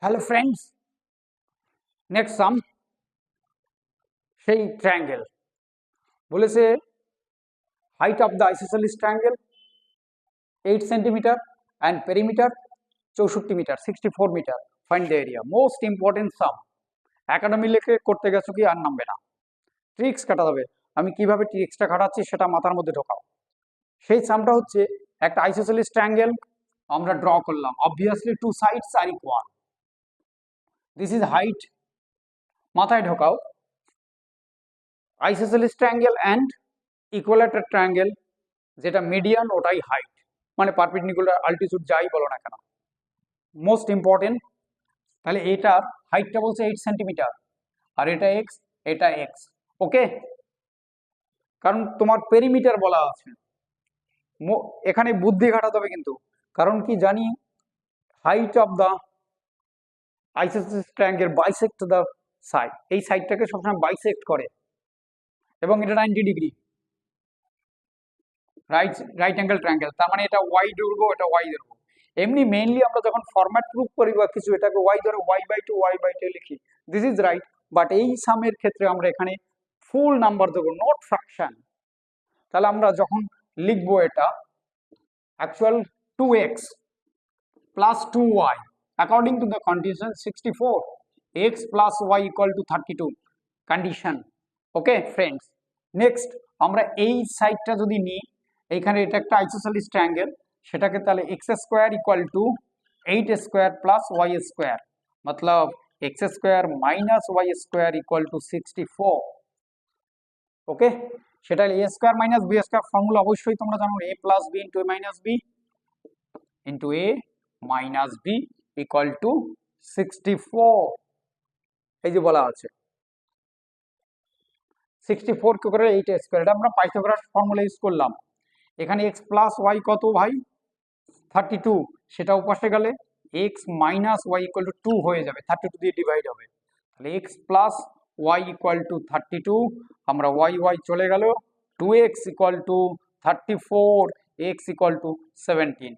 Hello friends, next sum সেই triangle বলেছে height of the isosceles triangle 8 centimeter and perimeter 64 meter 64 meter, find the area. Most important sum. Academy লেখে করতে গেছো কি আর নামবে না, ট্রিক্স কাটাতে হবে। আমি কিভাবে ট্রিক্সটা কাটাচ্ছি সেটা মাথার মধ্যে ঢোকাও। সেই সামটা হচ্ছে একটা আইসোসেলিস ট্রায়াঙ্গেল আমরা ড্র করলাম, obviously two sides are equal, this is height, মাথায় ঢোকাও। Isosceles triangle and equilateral triangle, যেটা মিডিয়ান ওটাই হাইট, মানে পারপেন্ডিকুলার আল্টিটিউড যাই বলো না কেন, মোস্ট ইম্পর্টেন্ট। তাহলে এটার হাইটটা বলছে 8 সেন্টিমিটার আর এটা এক্স, এটা এক্স, ওকে। কারণ তোমার পেরিমিটার বলা আছে, এখানে বুদ্ধি খাটাতে হবে কিন্তু, কারণ কি জানি height of the isosceles triangle bisect the side, এই সাইডটাকে সবসময় বাইসেক্ট করে এবং এটা 90 ডিগ্রি, রাইট অ্যাঙ্গেল ট্রায়াঙ্গেল, তার মানে এটা ওয়াই ধরবো, এটা ওয়াই ধরবো। এমনি মেইনলি আমরা যখন ফরম্যাট প্রুফ করি বা কিছু, এটাকে ওয়াই ধরে y/2 লিখি, দিস ইজ রাইট। বাট এই সামের ক্ষেত্রে আমরা এখানে ফুল নাম্বার দেবো, নট ফ্র্যাকশন। তাহলে আমরা যখন লিখবো এটা actual 2x plus 2y according to the condition 64, x plus y equal to 32 condition, okay friends. Next আমরা এই সাইডটা যদি নিই, এইখানে এটা একটা আইসোসেলিস ট্রায়াঙ্গেল, সেটাকে তাহলে x square equal to 8 square plus y square, Matlab x square minus y square equal to 64, ওকে। সেটা a square minus b square formula অবশ্যই তোমরা জানো, a plus b into a minus b into a minus b equal to 64, এই যে বলা আছে 64 কে করে 8 square, এটা আমরা পাইথাগোরাস ফর্মুলা ইউজ করলাম। এখানে x প্লাস ওয়াই কত ভাই 32, সেটা উপাসে গেলে x minus y equal to 2 হয়ে যাবে, 32 দিয়ে ডিভাইড হবে, তাহলে x plus y equal to 32, আমরা y চলে গেল, 2x equal to 34, x equal to 17,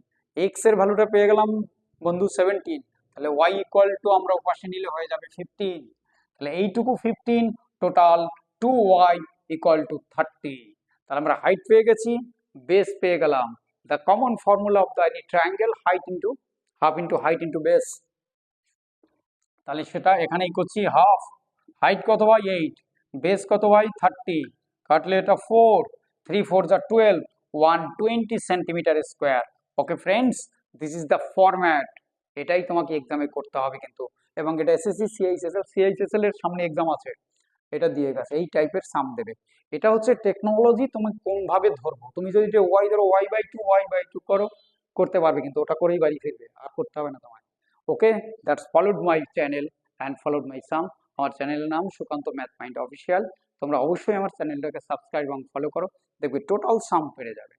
x এর ভ্যালুটা পেয়ে গেলাম বন্ধু 17, তাহলে y ইকুয়াল টু আমরা উপাসে নিলে হয়ে যাবে 15, তাহলে এইটুকু 15, টোটাল 2y ইকুয়াল টু 30, তাহলে আমরা হাইট পেয়ে গেছি, বেস পেয়ে গেলাম। The common formula of the any triangle, height into half into height into base, তাহলে সেটা এখানেই করছি, হাফ, হাইট কত ভাই 8, বেস কত ভাই 30, কাটলে এটা 4, 3 4 যা 12, 120 centimetre square, okay friends, this is the format. এটাই তোমাকে এক্সামে করতে হবে কিন্তু, এবং এটা এসএসসি সিএইচএসএল এর সামনে এক্সাম আছে, এটা দিয়ে গেছে, এই টাইপের সাম দেবে। এটা হচ্ছে টেকনোলজি, তুমি কোনভাবে ধরবো, তুমি যদি ওয়াই ধরো y/2 করো, করতে পারবে, কিন্তু ওটা করেই বাড়ি ফিরবে, আর করতে হবে না তোমায়, okay. That's followed my channel and followed my some. আমার চ্যানেলের নাম সুকান্ত ম্যাথ মাইন্ড অফিসিয়াল, তোমরা অবশ্যই আমার চ্যানেলটাকে সাবস্ক্রাইব এবং ফলো করো, দেখবে টোটাল সাম পেরে যাবে।